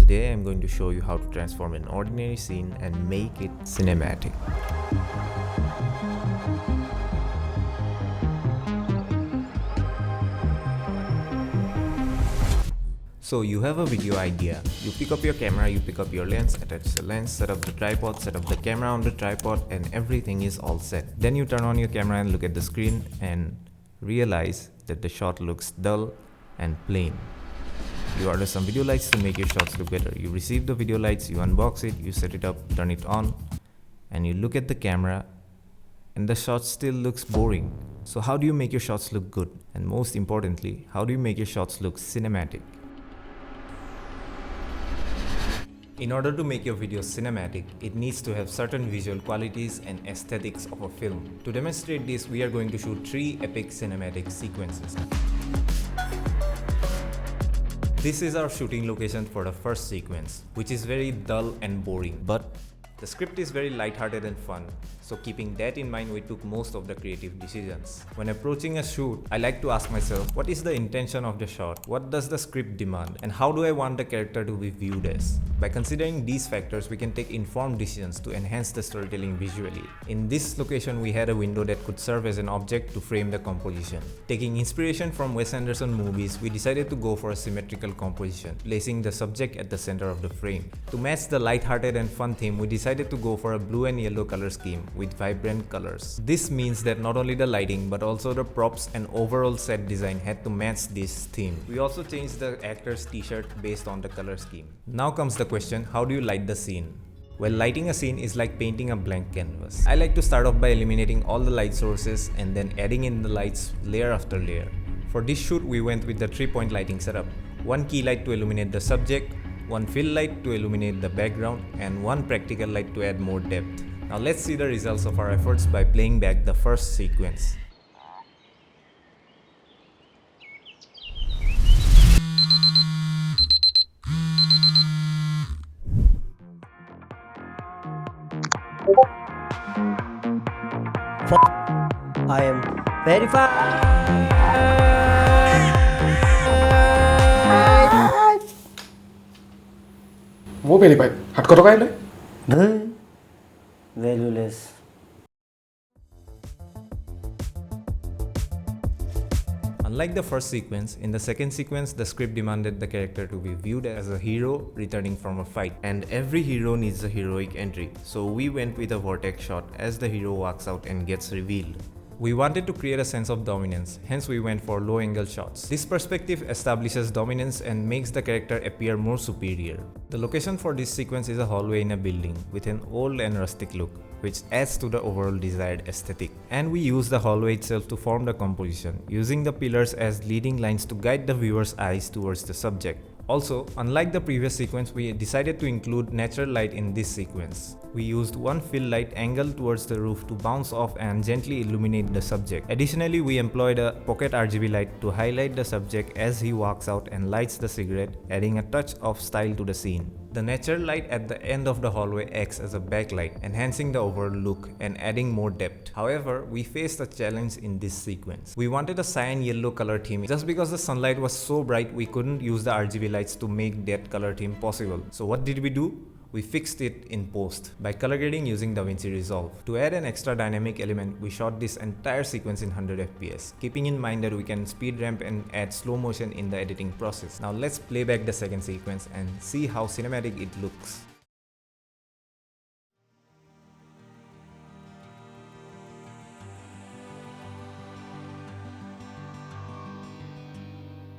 Today I'm going to show you how to transform an ordinary scene and make it cinematic. So you have a video idea, you pick up your camera, you pick up your lens, attach the lens, set up the tripod, set up the camera on the tripod, and everything is all set. Then you turn on your camera and look at the screen and realize that the shot looks dull and plain. You order some video lights to make your shots look better. You receive the video lights, you unbox it, you set it up, turn it on, and you look at the camera and the shot still looks boring. So how do you make your shots look good? And most importantly, how do you make your shots look cinematic? In order to make your video cinematic, it needs to have certain visual qualities and aesthetics of a film. To demonstrate this, we are going to shoot 3 epic cinematic sequences. This is our shooting location for the first sequence, which is very dull and boring, but the script is very light-hearted and fun, so keeping that in mind, we took most of the creative decisions. When approaching a shoot, I like to ask myself, what is the intention of the shot? What does the script demand? And how do I want the character to be viewed as? By considering these factors, we can take informed decisions to enhance the storytelling visually. In this location, we had a window that could serve as an object to frame the composition. Taking inspiration from Wes Anderson movies, we decided to go for a symmetrical composition, placing the subject at the center of the frame. To match the light-hearted and fun theme, we decided to go for a blue and yellow color scheme with vibrant colors. This means that not only the lighting but also the props and overall set design had to match this theme. We also changed the actor's t-shirt based on the color scheme. Now comes the question, how do you light the scene? Well, lighting a scene is like painting a blank canvas. I like to start off by eliminating all the light sources and then adding in the lights layer after layer. For this shoot, we went with the 3-point lighting setup. One key light to illuminate the subject, one fill light to illuminate the background, and one practical light to add more depth. Now let's see the results of our efforts by playing back the first sequence. I am verified. वो verified हाट करो काय Valueless. Unlike the first sequence, in the second sequence, the script demanded the character to be viewed as a hero returning from a fight. And every hero needs a heroic entry, so we went with a vortex shot as the hero walks out and gets revealed. We wanted to create a sense of dominance, hence we went for low-angle shots. This perspective establishes dominance and makes the character appear more superior. The location for this sequence is a hallway in a building with an old and rustic look, which adds to the overall desired aesthetic. And we use the hallway itself to form the composition, using the pillars as leading lines to guide the viewer's eyes towards the subject. Also, unlike the previous sequence, we decided to include natural light in this sequence. We used one fill light angled towards the roof to bounce off and gently illuminate the subject. Additionally, we employed a pocket RGB light to highlight the subject as he walks out and lights the cigarette, adding a touch of style to the scene. The natural light at the end of the hallway acts as a backlight, enhancing the overall look and adding more depth. However, we faced a challenge in this sequence. We wanted a cyan yellow color theme. Just because the sunlight was so bright, we couldn't use the RGB lights to make that color theme possible. So what did we do? We fixed it in post by color grading using DaVinci Resolve. To add an extra dynamic element, we shot this entire sequence in 100 FPS, keeping in mind that we can speed ramp and add slow motion in the editing process. Now let's play back the second sequence and see how cinematic it looks.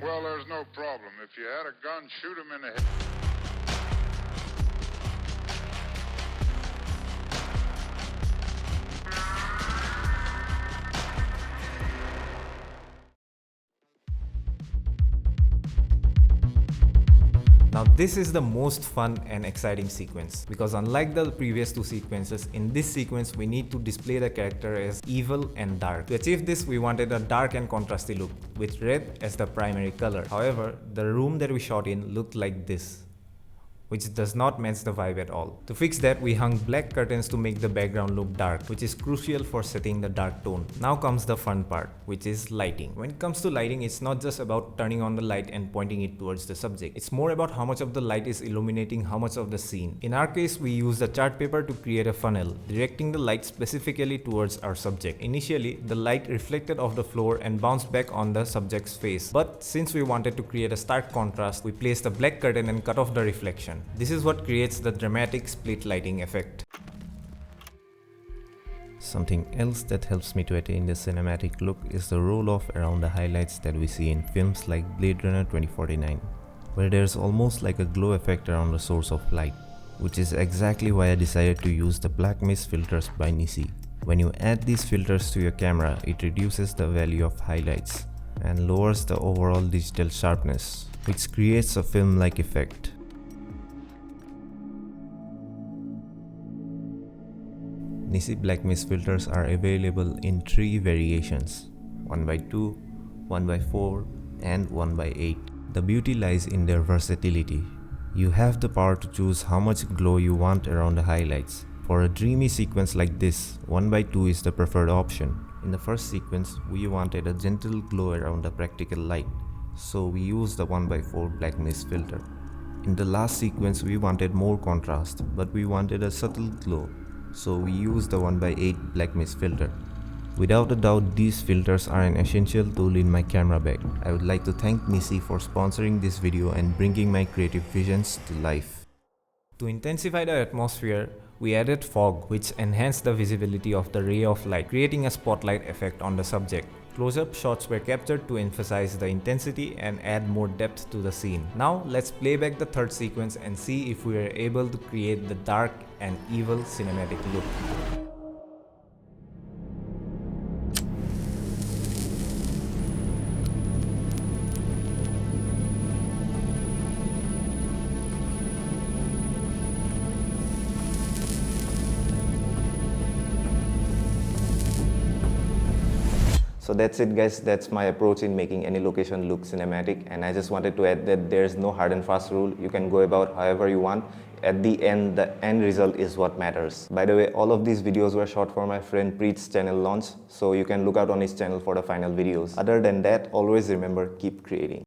Well, there's no problem. If you had a gun, shoot him in the head. Now this is the most fun and exciting sequence, because unlike the previous 2 sequences, in this sequence we need to display the character as evil and dark. To achieve this, we wanted a dark and contrasty look, with red as the primary color. However, the room that we shot in looked like this. which does not match the vibe at all. To fix that, we hung black curtains to make the background look dark, which is crucial for setting the dark tone. Now comes the fun part, which is lighting. When it comes to lighting, it's not just about turning on the light and pointing it towards the subject. It's more about how much of the light is illuminating how much of the scene. In our case, we used a chart paper to create a funnel, directing the light specifically towards our subject. Initially, the light reflected off the floor and bounced back on the subject's face. But since we wanted to create a stark contrast, we placed a black curtain and cut off the reflection. This is what creates the dramatic split lighting effect. Something else that helps me to attain the cinematic look is the roll-off around the highlights that we see in films like Blade Runner 2049, where there's almost like a glow effect around the source of light, which is exactly why I decided to use the black mist filters by NiSi. When you add these filters to your camera, it reduces the value of highlights and lowers the overall digital sharpness, which creates a film-like effect. NiSi Black Mist filters are available in 3 variations: 1x2, 1x4 and 1x8. The beauty lies in their versatility. You have the power to choose how much glow you want around the highlights. For a dreamy sequence like this, 1x2 is the preferred option. In the first sequence, we wanted a gentle glow around the practical light, so we used the 1x4 Black Mist filter. In the last sequence, we wanted more contrast, but we wanted a subtle glow, so we used the 1x8 Black Mist filter. Without a doubt, these filters are an essential tool in my camera bag. I would like to thank NiSi for sponsoring this video and bringing my creative visions to life. To intensify the atmosphere, we added fog, which enhanced the visibility of the ray of light, creating a spotlight effect on the subject. Close-up shots were captured to emphasize the intensity and add more depth to the scene. Now let's play back the third sequence and see if we are able to create the dark and evil cinematic look. So that's it guys, that's my approach in making any location look cinematic, and I just wanted to add that there's no hard and fast rule. You can go about however you want. At the end result is what matters. By the way, all of these videos were shot for my friend Prit's channel launch, so you can look out on his channel for the final videos. Other than that, always remember, keep creating.